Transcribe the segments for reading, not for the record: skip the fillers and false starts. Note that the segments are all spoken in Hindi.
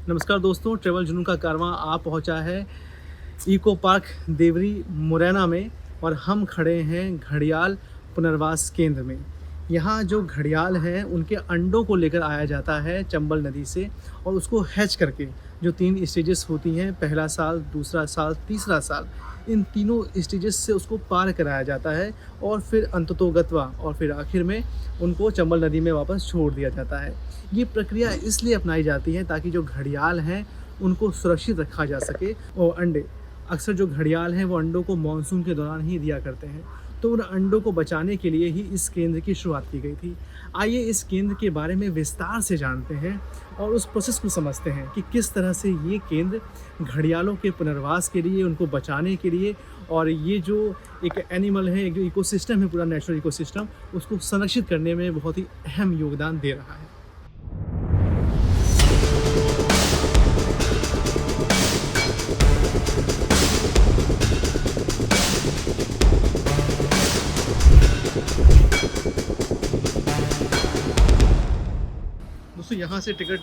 नमस्कार दोस्तों, ट्रैवल जुनून का कारवां आ पहुंचा है इको पार्क देवरी मुरैना में और हम खड़े हैं घड़ियाल पुनर्वास केंद्र में। यहाँ जो घड़ियाल हैं उनके अंडों को लेकर आया जाता है चंबल नदी से और उसको हैच करके जो 3 स्टेजेस होती हैं, पहला साल, दूसरा साल, तीसरा साल, इन तीनों स्टेजेस से उसको पार कराया जाता है और फिर अंततोगत्वा और फिर आखिर में उनको चंबल नदी में वापस छोड़ दिया जाता है। ये प्रक्रिया इसलिए अपनाई जाती है ताकि जो घड़ियाल हैं उनको सुरक्षित रखा जा सके और अंडे अक्सर जो घड़ियाल हैं वो अंडों को मानसून के दौरान ही दिया करते हैं, तो उन अंडों को बचाने के लिए ही इस केंद्र की शुरुआत की गई थी। आइए इस केंद्र के बारे में विस्तार से जानते हैं और उस प्रोसेस को समझते हैं कि किस तरह से ये केंद्र घड़ियालों के पुनर्वास के लिए, उनको बचाने के लिए और ये जो एक एनिमल है, एक जो इकोसिस्टम है, पूरा नेचुरल इकोसिस्टम, उसको संरक्षित करने में बहुत ही अहम योगदान दे रहा है। दोस्तों यहाँ से टिकट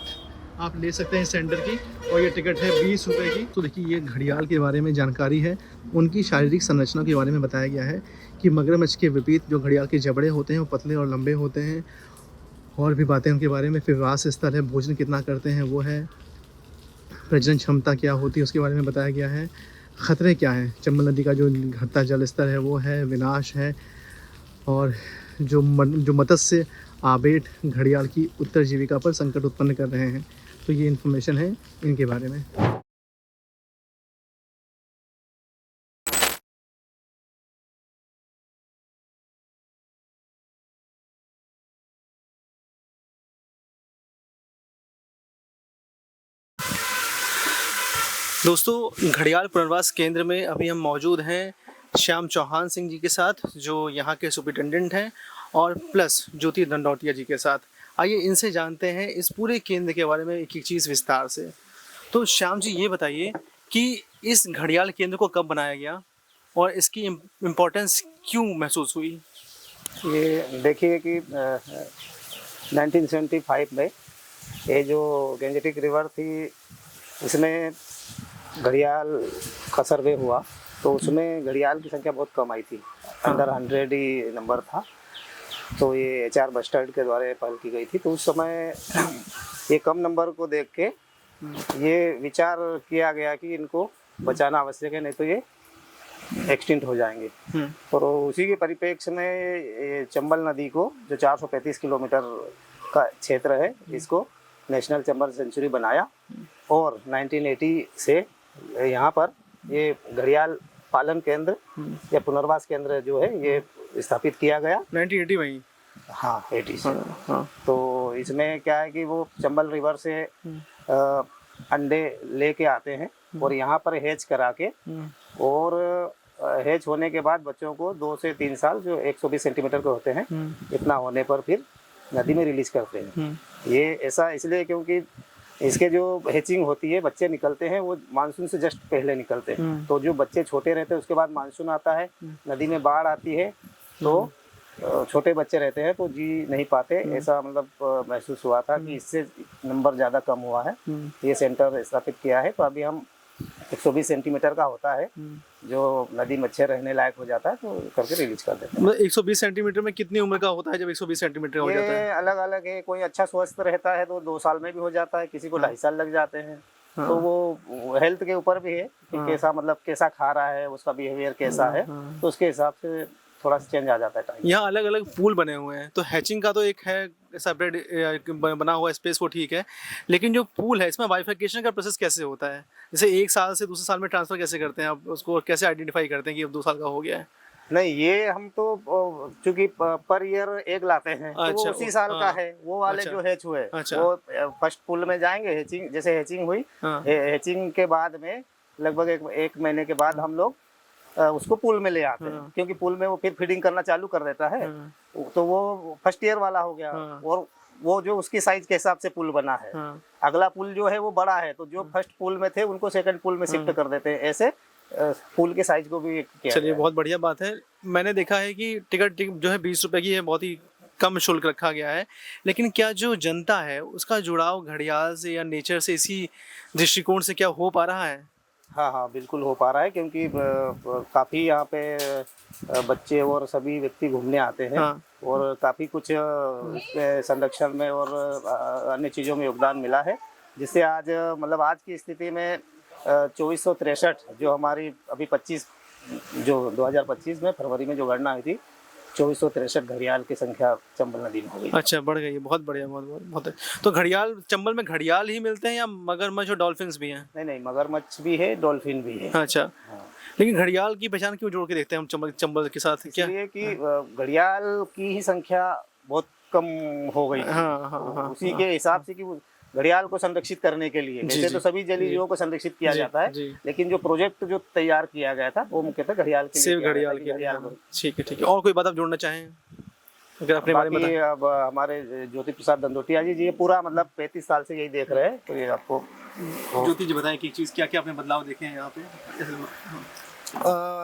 आप ले सकते हैं सेंटर की और ये टिकट है 20 रुपये की। तो देखिए ये घड़ियाल के बारे में जानकारी है, उनकी शारीरिक संरचना के बारे में बताया गया है कि मगरमच्छ के विपरीत जो घड़ियाल के जबड़े होते हैं वो पतले और लंबे होते हैं। और भी बातें उनके बारे में, फिर वास स्थल है, भोजन कितना करते हैं वो है, प्रजनन क्षमता क्या होती है उसके बारे में बताया गया है, ख़तरे क्या हैं, चंबल नदी का जो घटता जल स्तर है वो है, विनाश है और जो मत्स्य आबेट घड़ियाल की उत्तर जीविका पर संकट उत्पन्न कर रहे हैं। तो ये इन्फॉर्मेशन है इनके बारे में। दोस्तों घड़ियाल पुनर्वास केंद्र में अभी हम मौजूद हैं श्याम चौहान सिंह जी के साथ, जो यहाँ के सुपरिटेंडेंट हैं, और प्लस ज्योति दंडौतिया जी के साथ। आइए इनसे जानते हैं इस पूरे केंद्र के बारे में एक एक चीज़ विस्तार से। तो श्याम जी ये बताइए कि इस घड़ियाल केंद्र को कब बनाया गया और इसकी इम्पोर्टेंस क्यों महसूस हुई? ये देखिए कि 1975 में ये जो गेंजेटिक रिवर थी इसमें घड़ियाल का सर्वे हुआ, तो उसमें घड़ियाल की संख्या बहुत कम आई थी, अंडर 100 ही नंबर था। तो ये HR बस्टर्ड के द्वारा पहल की गई थी। तो उस समय ये कम नंबर को देख के ये विचार किया गया कि इनको बचाना आवश्यक है, नहीं तो ये एक्सटिंक्ट हो जाएंगे। और उसी के परिप्रेक्ष्य में ये चंबल नदी को, जो 435 किलोमीटर का क्षेत्र है, इसको नेशनल चंबल सेंचुरी बनाया और 1980 से यहाँ पर ये घड़ियाल पालन केंद्र या पुनर्वास केंद्र जो है ये स्थापित किया गया 1980 में ही। हाँ, 80 से। हाँ। तो इसमें क्या है कि वो चंबल रिवर से अंडे लेके आते हैं और यहाँ पर हैच करा के, और हैच होने के बाद बच्चों को 2 से 3 साल, जो 120 सेंटीमीटर के होते हैं, इतना होने पर फिर नदी में रिलीज करते हैं। ये ऐसा इसलिए क्योंकि इसके जो हैचिंग होती है, बच्चे निकलते हैं वो मानसून से जस्ट पहले निकलते हैं। तो जो बच्चे छोटे रहते हैं उसके बाद मानसून आता है, नदी में बाढ़ आती है, तो छोटे बच्चे रहते हैं तो जी नहीं पाते। ऐसा मतलब महसूस हुआ था कि इससे नंबर ज़्यादा कम हुआ है। ये सेंटर स्थापित किया है। तो अभी हम 120 सेंटीमीटर का होता है, जो नदी मच्छर रहने लायक हो जाता है, तो करके रिलीज कर देते हैं। 120 सेंटीमीटर में कितनी उम्र का होता है जब 120 सेंटीमीटर हो जाता है? ये अलग अलग है। कोई अच्छा स्वस्थ रहता है तो 2 साल में भी हो जाता है, किसी को 2.5 साल लग जाते हैं। तो वो हेल्थ के ऊपर भी है कि कैसा, मतलब कैसा खा रहा है, उसका बिहेवियर कैसा है, तो उसके हिसाब से थोड़ा सा चेंज आ जाता है टाइम। यहाँ अलग अलग पूल बने हुए हैं, तो हैचिंग का तो एक है सेपरेट बना हुआ स्पेस, वो ठीक है, लेकिन जो पूल है इसमें बाइफरकेशन का प्रोसेस कैसे होता है? जैसे 1 साल से दूसरे साल में ट्रांसफर कैसे करते हैं आप उसको, कैसे आइडेंटिफाई करते हैं कि अब 2 साल का हो गया है? नहीं, ये हम तो चूंकि पर ईयर एक लाते हैं, तो वो उसी साल का है। वो वाले जो हैच हुए वो फर्स्ट पूल में जाएंगे। हैचिंग जैसे हैचिंग हुई, हैचिंग के बाद में लगभग एक महीने के बाद हम लोग उसको पूल में ले आते हैं, क्योंकि पूल में वो फिर फीडिंग करना चालू कर देता है। तो वो फर्स्ट ईयर वाला हो गया। और वो जो उसकी साइज के हिसाब से पुल बना है, अगला पुल जो है वो बड़ा है, तो जो फर्स्ट पुल में थे उनको सेकंड पुल में शिफ्ट कर देते हैं। ऐसे पुल के साइज को भी किया। चलिए बहुत बढ़िया बात है। मैंने देखा है कि टिकट जो है 20 रुपए की है, बहुत ही कम शुल्क रखा गया है, लेकिन क्या जो जनता है उसका जुड़ाव घड़ियाल से या नेचर से इसी दृष्टिकोण से क्या हो पा रहा है? हाँ हाँ, बिल्कुल हो पा रहा है, क्योंकि काफ़ी यहाँ पे बच्चे और सभी व्यक्ति घूमने आते हैं। हाँ। और काफ़ी कुछ इसके संरक्षण में और अन्य चीज़ों में योगदान मिला है, जिससे आज मतलब आज की स्थिति में 2463 जो हमारी अभी 25 जो 2025 में फरवरी में जो गणना हुई थी, 2463 घड़ियाल की संख्या चंबल नदी में हो गई। अच्छा, बढ़ गई है, बहुत बढ़िया, बहुत है। तो घड़ियाल चंबल में घड़ियाल ही मिलते हैं या मगरमच्छ और डॉल्फिन्स भी हैं? नहीं नहीं, मगरमच्छ भी है, डॉल्फिन भी है। अच्छा, हाँ। लेकिन घड़ियाल की पहचान क्यों जोड़ के देखते हैं हम चंबल चंबल के साथ, क्या? इसलिए कि घड़ियाल की ही संख्या बहुत कम हो गई थी। हाँ हाँ हाँ, उसी के हिसाब से कि वो घड़ियाल को संरक्षित करने के लिए, जी, वैसे जी, तो सभी जलीय जीवों को संरक्षित किया जी, जाता है, जी। लेकिन जो प्रोजेक्ट जो तैयार किया गया था वो मुख्यतः घड़ियाल के लिए सिर्फ किया गया घड़ियाल था कि के लिए, घड़ियाल हाँ। को। ठीक है, ठीक है। और कोई बात आप जोड़ना चाहें अगर अपने बारे में बाकी बताएं? अब हमारे ज्योति प्रसाद दंदोटिया जी ये पूरा मतलब 35 साल से यही देख रहे हैं, तो ये आपको ज्योति जी बताएं कि चीज़ क्या क्या आपने बदलाव देखे हैं यहाँ पे?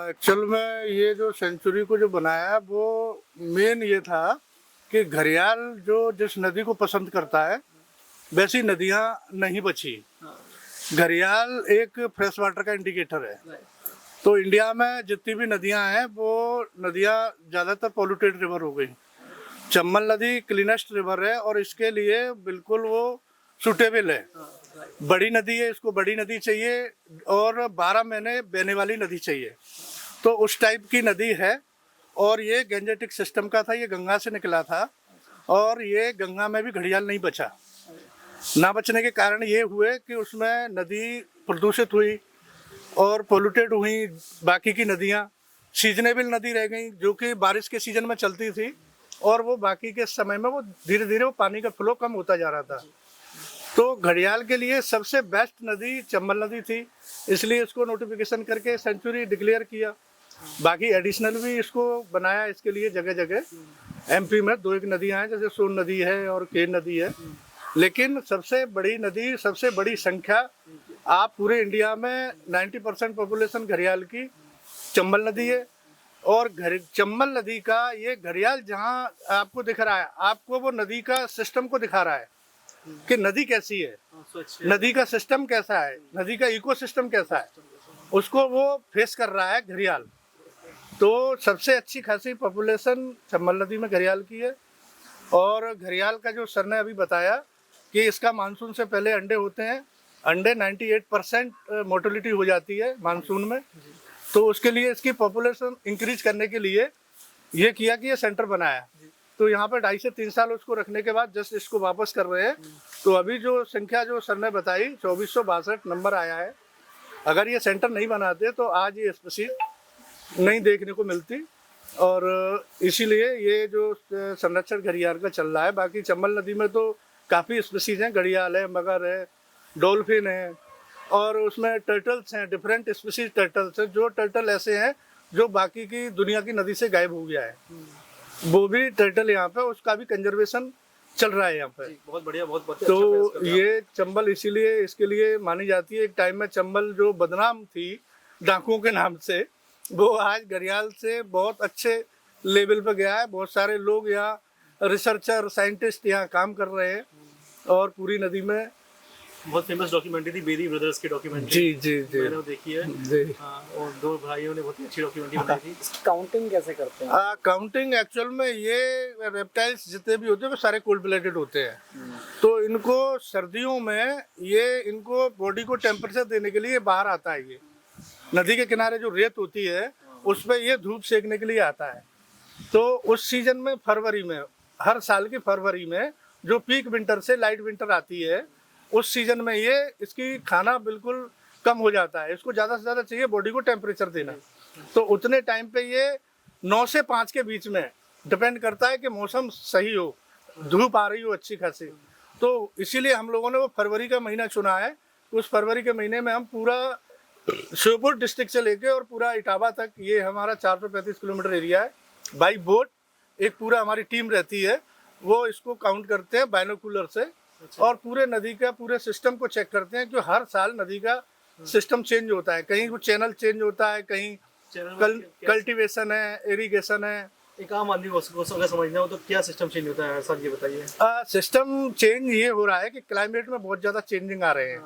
एक्चुअल में ये जो सेंचुरी को जो बनाया वो मेन ये था कि घड़ियाल जो जिस नदी को पसंद करता है वैसी नदियाँ नहीं बची। घड़ियाल एक फ्रेश वाटर का इंडिकेटर है। तो इंडिया में जितनी भी नदियाँ हैं वो नदियाँ ज़्यादातर पोल्यूटेड रिवर हो गई। चंबल नदी क्लीनेस्ट रिवर है और इसके लिए बिल्कुल वो सूटेबल है। बड़ी नदी है, इसको बड़ी नदी चाहिए और 12 महीने बहने वाली नदी चाहिए, तो उस टाइप की नदी है। और ये गेंजेटिक सिस्टम का था, ये गंगा से निकला था और ये गंगा में भी घड़ियाल नहीं बचा। ना बचने के कारण ये हुए कि उसमें नदी प्रदूषित हुई और पोल्यूटेड हुई। बाकी की नदियाँ सीजनेबल नदी रह गई जो कि बारिश के सीजन में चलती थी, और वो बाकी के समय में वो धीरे धीरे वो पानी का फ्लो कम होता जा रहा था। तो घड़ियाल के लिए सबसे बेस्ट नदी चंबल नदी थी, इसलिए इसको नोटिफिकेशन करके सेंचुरी डिक्लेयर किया। बाकी एडिशनल भी इसको बनाया इसके लिए जगह जगह। एमपी में 2 एक नदियाँ हैं, जैसे सोन नदी है और केन नदी है, लेकिन सबसे बड़ी नदी, सबसे बड़ी संख्या आप पूरे इंडिया में 90% पॉपुलेशन घड़ियाल की चंबल नदी है। और चंबल नदी का ये घड़ियाल जहाँ आपको दिख रहा है, आपको वो नदी का सिस्टम को दिखा रहा है कि नदी कैसी है, नदी का सिस्टम कैसा है, नदी का इकोसिस्टम कैसा है, उसको वो फेस कर रहा है घड़ियाल। तो सबसे अच्छी खासी पॉपुलेशन चंबल नदी में घड़ियाल की है। और घड़ियाल का जो सर ने अभी बताया कि इसका मानसून से पहले अंडे होते हैं, अंडे 98% मोर्टेलिटी हो जाती है मानसून में। तो उसके लिए इसकी पॉपुलेशन इंक्रीज करने के लिए ये किया कि ये सेंटर बनाया। तो यहाँ पर 2.5 से 3 साल उसको रखने के बाद जस्ट इसको वापस कर रहे हैं। तो अभी जो संख्या जो सर ने बताई 2462 नंबर आया है। अगर ये सेंटर नहीं बनाते तो आज ये स्पीशीज नहीं देखने को मिलती, और इसीलिए ये जो संरक्षण घड़ियाल का चल रहा है। बाकी चंबल नदी में तो काफ़ी स्पीशीज हैं, घड़ियाल है, मगर है, डॉल्फिन है, और उसमें टर्टल्स हैं, डिफरेंट स्पीशीज टर्टल्स हैं। जो टर्टल ऐसे हैं जो बाकी की दुनिया की नदी से गायब हो गया है, वो भी टर्टल यहाँ पे, उसका भी कंजर्वेशन चल रहा है यहाँ पे। बहुत बढ़िया, बहुत तो ये चंबल इसीलिए इसके लिए मानी जाती है। एक टाइम में चंबल जो बदनाम थी डाकुओं के नाम से, वो आज घड़ियाल से बहुत अच्छे लेवल पे गया है। बहुत सारे लोग यहाँ रिसर्चर, साइंटिस्ट यहाँ काम कर रहे हैं, और पूरी नदी में बहुत फेमस डॉक्यूमेंट्री थी बेरी ब्रदर्स की डॉक्यूमेंट्री। जी जी जी, मैंने वो देखी है जी। हाँ, और 2 भाइयों ने बहुत ही अच्छी डॉक्यूमेंट्री बनाई थी। काउंटिंग कैसे करते हैं? काउंटिंग एक्चुअल में ये रेप्टाइल्स जितने भी होते हैं वो सारे कोल्ड ब्लडेड होते हैं। तो इनको सर्दियों में ये इनको बॉडी को टेम्परेचर देने के लिए बाहर आता है। ये नदी के किनारे जो रेत होती है उस पर ये धूप सेकने के लिए आता है। तो उस सीजन में फरवरी में, हर साल की फरवरी में जो पीक विंटर से लाइट विंटर आती है, उस सीजन में ये इसकी खाना बिल्कुल कम हो जाता है। इसको ज़्यादा से ज़्यादा चाहिए बॉडी को टेम्परेचर देना। तो उतने टाइम पे ये 9 से 5 के बीच में डिपेंड करता है कि मौसम सही हो, धूप आ रही हो अच्छी खासी। तो इसीलिए हम लोगों ने वो फरवरी का महीना चुना है। उस फरवरी के महीने में हम पूरा श्योपुर डिस्ट्रिक्ट से लेके और पूरा इटावा तक, ये हमारा 435 किलोमीटर एरिया है, बाई बोट एक पूरा हमारी टीम रहती है, वो इसको काउंट करते हैं बाइनोकुलर से। और पूरे नदी का पूरे सिस्टम को चेक करते हैं, क्योंकि हर साल नदी का सिस्टम चेंज होता है। कहीं वो चैनल चेंज होता है, कहीं कल्टिवेशन है, इरिगेशन है, एक आम आदमी को अगर समझना हो तो क्या सिस्टम चेंज होता है सर, ये बताइए। सिस्टम चेंज ये हो रहा है कि क्लाइमेट में बहुत ज़्यादा चेंजिंग आ रहे हैं।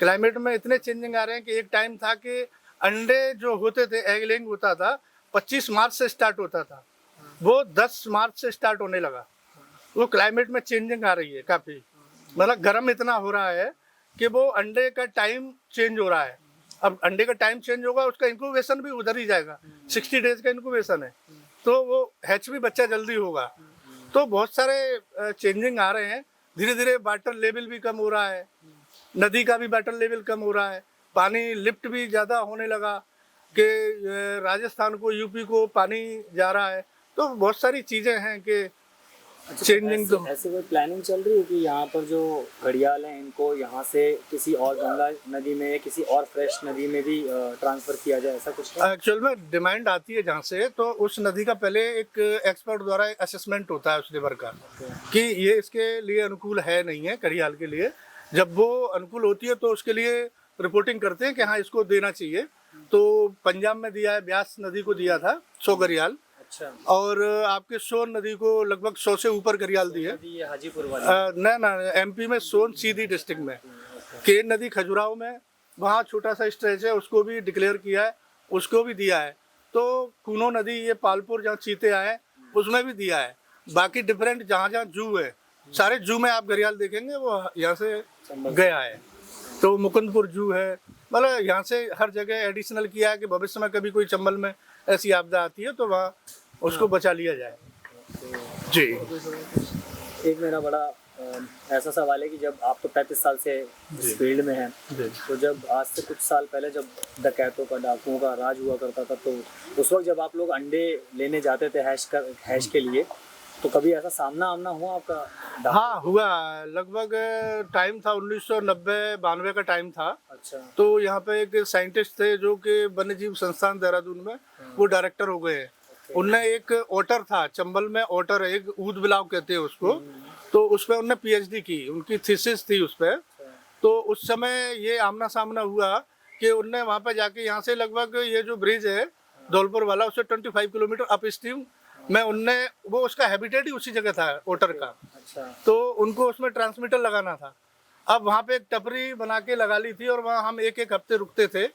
क्लाइमेट में इतने चेंजिंग आ रहे हैं कि एक टाइम था कि अंडे जो होते थे, एग लेइंग होता था 25 मार्च से स्टार्ट होता था, वो 10 मार्च से स्टार्ट होने लगा। वो क्लाइमेट में चेंजिंग आ रही है काफ़ी, मतलब गर्म इतना हो रहा है कि वो अंडे का टाइम चेंज हो रहा है। अब अंडे का टाइम चेंज होगा, उसका इंक्यूबेशन भी उधर ही जाएगा। 60 डेज का इंक्यूबेशन है, तो वो हैच भी बच्चा जल्दी होगा। तो बहुत सारे चेंजिंग आ रहे हैं। धीरे धीरे वाटर लेवल भी कम हो रहा है, नदी का भी वाटर लेवल कम हो रहा है, पानी लिफ्ट भी ज़्यादा होने लगा कि राजस्थान को, यूपी को पानी जा रहा है। तो बहुत सारी चीज़ें हैं कि चेंजिंग। तो ऐसे कोई प्लानिंग चल रही है कि यहाँ पर जो घड़ियाल हैं इनको यहाँ से किसी और गंगा नदी में, किसी और फ्रेश नदी में भी ट्रांसफर किया जाए, ऐसा कुछ है? एक्चुअल में डिमांड आती है जहाँ से, तो उस नदी का पहले एक एक्सपर्ट द्वारा असेसमेंट होता है उस रिवर का कि ये इसके लिए अनुकूल है नहीं है घड़ियाल के लिए। जब वो अनुकूल होती है तो उसके लिए रिपोर्टिंग करते हैं कि हाँ इसको देना चाहिए। तो पंजाब में दिया है, ब्यास नदी को दिया था 100 घड़ियाल, अच्छा, और आपके सोन नदी को लगभग 100 से ऊपर घड़ियाल दी है। ये हाजीपुर वाली? ना एमपी में सोन सीधी डिस्ट्रिक्ट में, केन नदी खजुराहो में, वहाँ छोटा सा स्ट्रेच है, उसको भी डिक्लेयर किया है, उसको भी दिया है। तो कूनो नदी, ये पालपुर जहाँ चीते आए, उसमें भी दिया है। बाकी डिफरेंट जहाँ जहाँ जू है, सारे जू में आप घड़ियाल देखेंगे वो यहाँ से गया है। तो मुकुंदपुर जू है, मतलब यहाँ से हर जगह एडिशनल किया है कि भविष्य में कभी कोई चंबल में ऐसी आपदा आती है तो वहाँ उसको बचा लिया जाए। जी। एक मेरा बड़ा ऐसा सवाल है कि जब आप तो 35 साल से इस फील्ड में हैं, तो जब आज से कुछ साल पहले जब डकैतों का, डाकुओं का राज हुआ करता था, तो उस वक्त जब आप लोग अंडे लेने जाते थे हैश के लिए, तो कभी ऐसा सामना आमना हुआ आपका? हाँ हुआ, लगभग टाइम था 1990-92 का टाइम था। अच्छा। तो यहाँ पे एक साइंटिस्ट थे जो कि वन्य जीव संस्थान देहरादून में वो डायरेक्टर हो गए हैं। उनने एक ओटर था चंबल में, ओटर एक ऊद बिलाव कहते हैं उसको, तो उस पर उनने पीएचडी की, उनकी थीसिस थी उस पर। तो उस समय ये आमना सामना हुआ कि उनने वहाँ पे जाके, यहाँ से लगभग ये जो ब्रिज है धौलपुर वाला, उससे 25 किलोमीटर अप स्ट्रीम में उनने, वो उसका हैबिटेट ही उसी जगह था ओटर का। अच्छा। तो उनको उसमें ट्रांसमीटर लगाना था। अब वहाँ पे एक टपरी बना के लगा ली थी और वहाँ हम एक एक हफ्ते रुकते थे।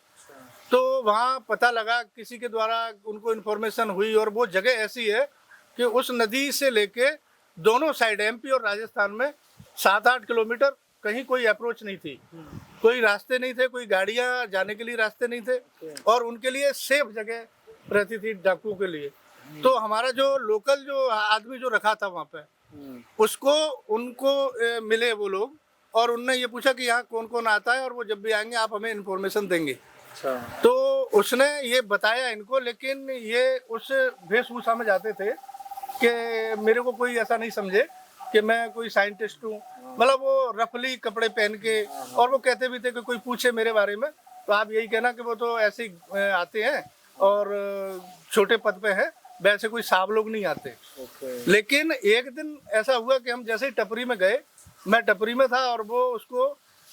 तो वहाँ पता लगा, किसी के द्वारा उनको इन्फॉर्मेशन हुई, और वो जगह ऐसी है कि उस नदी से लेके दोनों साइड एमपी और राजस्थान में 7-8 किलोमीटर कहीं कोई अप्रोच नहीं थी, कोई रास्ते नहीं थे, कोई गाड़ियाँ जाने के लिए रास्ते नहीं थे, और उनके लिए सेफ जगह रहती थी डाकुओं के लिए। तो हमारा जो लोकल जो आदमी जो रखा था वहाँ पे, उसको उनको मिले वो लोग, और उनने ये पूछा कि यहाँ कौन कौन आता है, और वो जब भी आएंगे आप हमें इन्फॉर्मेशन देंगे। अच्छा। तो उसने ये बताया इनको, लेकिन ये उस वेशभूषा में जाते थे कि मेरे को कोई ऐसा नहीं समझे कि मैं कोई साइंटिस्ट हूँ, मतलब वो रफली कपड़े पहन के, और वो कहते भी थे कि कोई पूछे मेरे बारे में तो आप यही कहना कि वो तो ऐसे ही आते हैं और छोटे पद पे हैं, वैसे कोई साहब लोग नहीं आते। लेकिन एक दिन ऐसा हुआ कि हम जैसे ही टपरी में गए, मैं टपरी में था, और वो उसको,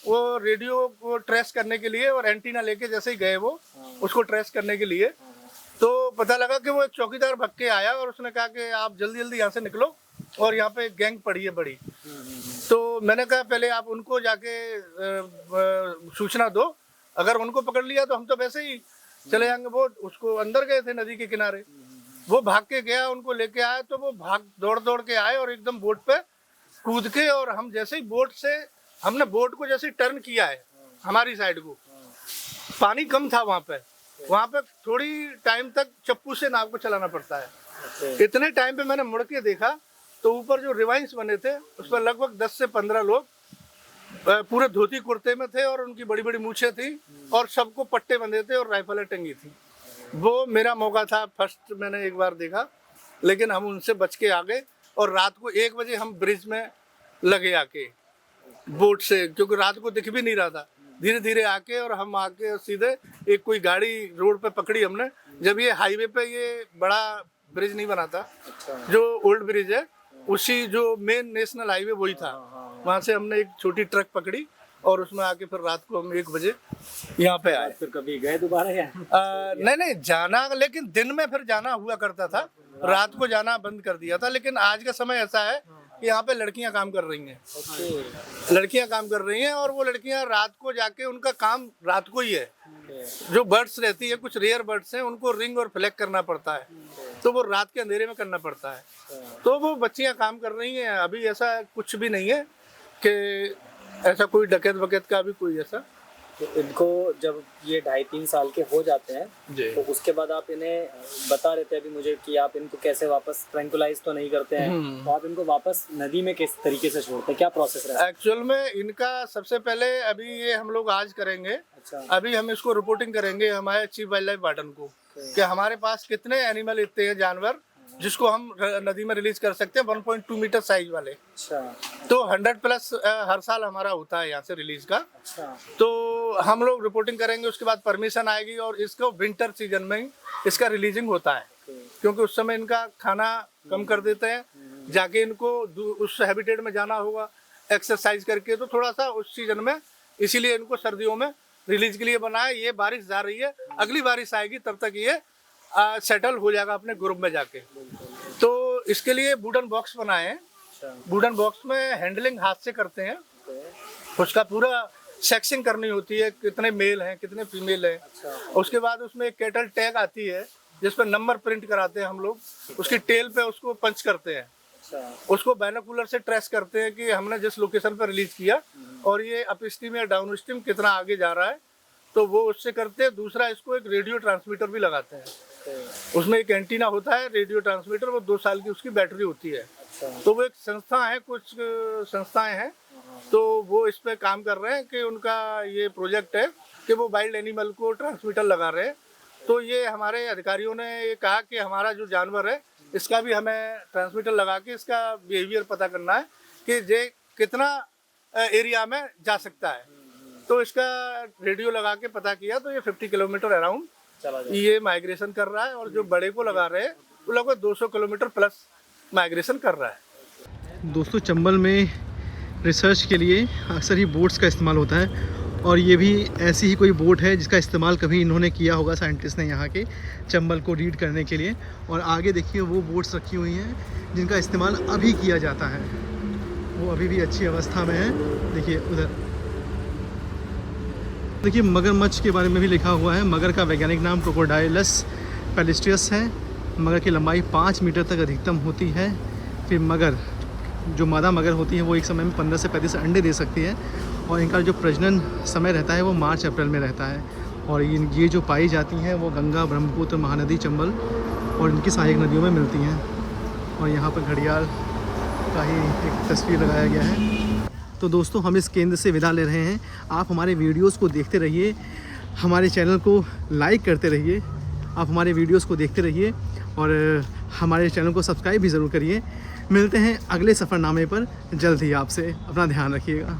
वो रेडियो को ट्रेस करने के लिए और एंटीना लेके जैसे ही गए वो उसको ट्रेस करने के लिए, तो पता लगा कि वो एक चौकीदार भग के आया और उसने कहा कि आप जल्दी जल्दी यहाँ से निकलो और यहाँ पे एक गैंग पड़ी है बड़ी। तो मैंने कहा पहले आप उनको जाके सूचना दो, अगर उनको पकड़ लिया तो हम तो वैसे ही चले जाएंगे। वो उसको अंदर गए थे नदी के किनारे, वो भाग के गया, उनको लेके आया, तो वो दौड़ दौड़ के आए और एकदम बोट पे कूद के, और हम जैसे ही बोट से, हमने बोट को जैसे ही टर्न किया है हमारी साइड को, पानी कम था वहाँ पे थोड़ी टाइम तक चप्पू से नाव को चलाना पड़ता है। इतने टाइम पे मैंने मुड़ के देखा तो ऊपर जो रिवाइंस बने थे उस पर लगभग 10 से 15 लोग पूरे धोती कुर्ते में थे, और उनकी बड़ी बड़ी मूछें थी, और सबको पट्टे बंधे थे और राइफलें टंगी थी। वो मेरा मौका था, फर्स्ट मैंने एक बार देखा, लेकिन हम उनसे बच के आ गए, और रात को 1 बजे हम ब्रिज में लगे आके बोट से, क्योंकि रात को दिख भी नहीं रहा था। धीरे धीरे आके, और हम आके सीधे एक कोई गाड़ी रोड पे पकड़ी हमने, जब ये हाईवे पे ये बड़ा ब्रिज नहीं बना था, जो ओल्ड ब्रिज है, उसी जो मेन नेशनल हाईवे वही था, वहाँ से हमने एक छोटी ट्रक पकड़ी और उसमें आके फिर रात को हम 1 बजे यहाँ पे आए। फिर कभी गए दोबारा या? नहीं जाना, लेकिन दिन में फिर जाना हुआ करता था, रात को जाना बंद कर दिया था। लेकिन आज का समय ऐसा है कि यहाँ पे लड़कियां काम कर रही हैं, लड़कियां काम कर रही हैं, और वो लड़कियां रात को जाके, उनका काम रात को ही है। जो बर्ड्स रहती है, कुछ रेयर बर्ड्स हैं, उनको रिंग और फ्लैग करना पड़ता है, तो वो रात के अंधेरे में करना पड़ता है। तो वो बच्चियां काम कर रही हैं। अभी ऐसा कुछ भी नहीं है कि ऐसा कोई डकैत वकैत का भी कोई ऐसा। तो इनको जब ये 2.5-3 साल के हो जाते हैं, तो उसके बाद आप इन्हें बता रहे थे अभी मुझे कि आप इनको कैसे वापस ट्रैंकुलाइज तो नहीं करते हैं, तो आप इनको वापस नदी में किस तरीके से छोड़ते हैं, क्या प्रोसेस रहता है? एक्चुअल में इनका सबसे पहले अभी ये हम लोग आज करेंगे। अच्छा। अभी हम इसको रिपोर्टिंग करेंगे हमारे चीफ वाइल्ड लाइफ वार्डन को कि हमारे पास कितने एनिमल इतने हैं, जानवर जिसको हम नदी में रिलीज कर सकते हैं 1.2 मीटर साइज वाले। अच्छा। तो 100+ हर साल हमारा होता है यहाँ से रिलीज का। अच्छा। तो हम लोग रिपोर्टिंग करेंगे, उसके बाद परमिशन आएगी और इसको विंटर सीजन में इसका रिलीजिंग होता है, क्योंकि उस समय इनका खाना कम कर देते हैं, जाके इनको उस हैबिटेट में जाना होगा एक्सरसाइज करके, तो थोड़ा सा उस सीजन में, इसीलिए इनको सर्दियों में रिलीज के लिए बनाया। ये बारिश जा रही है, अगली बारिश आएगी तब तक ये सेटल हो जाएगा अपने ग्रुप में जाके। तो इसके लिए वुडन बॉक्स बनाए हैं। वुडन बॉक्स में हैंडलिंग हाथ से करते हैं, उसका पूरा सेक्शन करनी होती है, कितने मेल हैं कितने फीमेल हैं। उसके बाद उसमें एक कैटल टैग आती है जिस पर नंबर प्रिंट कराते हैं हम लोग, उसकी टेल पे उसको पंच करते हैं, उसको बाइनोकुलर से ट्रेस करते हैं कि हमने जिस लोकेशन पर रिलीज किया और ये अप स्ट्रीम या डाउन स्ट्रीम कितना आगे जा रहा है, तो वो उससे करते हैं। दूसरा, इसको एक रेडियो ट्रांसमीटर भी लगाते हैं, उसमें एक एंटीना होता है रेडियो ट्रांसमीटर, वो 2 साल की उसकी बैटरी होती है। तो वो एक संस्था है, कुछ संस्थाएं हैं, तो वो इस पे काम कर रहे हैं कि उनका ये प्रोजेक्ट है कि वो वाइल्ड एनिमल को ट्रांसमीटर लगा रहे हैं। तो ये हमारे अधिकारियों ने ये कहा कि हमारा जो जानवर है इसका भी हमें ट्रांसमीटर लगा के इसका बिहेवियर पता करना है कि ये कितना एरिया में जा सकता है। तो इसका रेडियो लगा के पता किया तो ये 50 किलोमीटर अराउंड ये माइग्रेशन कर रहा है, और जो बड़े को लगा रहे हैं वो लगभग 200 किलोमीटर प्लस माइग्रेशन कर रहा है। दोस्तों, चंबल में रिसर्च के लिए अक्सर ही बोट्स का इस्तेमाल होता है, और ये भी ऐसी ही कोई बोट है जिसका इस्तेमाल कभी इन्होंने किया होगा, साइंटिस्ट ने, यहाँ के चंबल को रीड करने के लिए। और आगे देखिए वो बोट्स रखी हुई हैं जिनका इस्तेमाल अभी किया जाता है, वो अभी भी अच्छी अवस्था में है। देखिए उधर देखिए मगरमच्छ के बारे में भी लिखा हुआ है। मगर का वैज्ञानिक नाम क्रोकोडाइलस पैलेस्ट्रियस है। मगर की लंबाई 5 मीटर तक अधिकतम होती है। फिर मगर, जो मादा मगर होती है वो एक समय में 15 से 35 अंडे दे सकती है, और इनका जो प्रजनन समय रहता है वो मार्च अप्रैल में रहता है। और ये जो पाई जाती हैं वो गंगा, ब्रह्मपुत्र, महानदी, चंबल और इनकी सहायक नदियों में मिलती हैं। और यहाँ पर घड़ियाल का ही एक तस्वीर लगाया गया है। तो दोस्तों, हम इस केंद्र से विदा ले रहे हैं। आप हमारे वीडियोस को देखते रहिए, हमारे चैनल को लाइक करते रहिए, आप हमारे वीडियोस को देखते रहिए और हमारे चैनल को सब्सक्राइब भी ज़रूर करिए। मिलते हैं अगले सफ़रनामे पर जल्द ही आपसे। अपना ध्यान रखिएगा।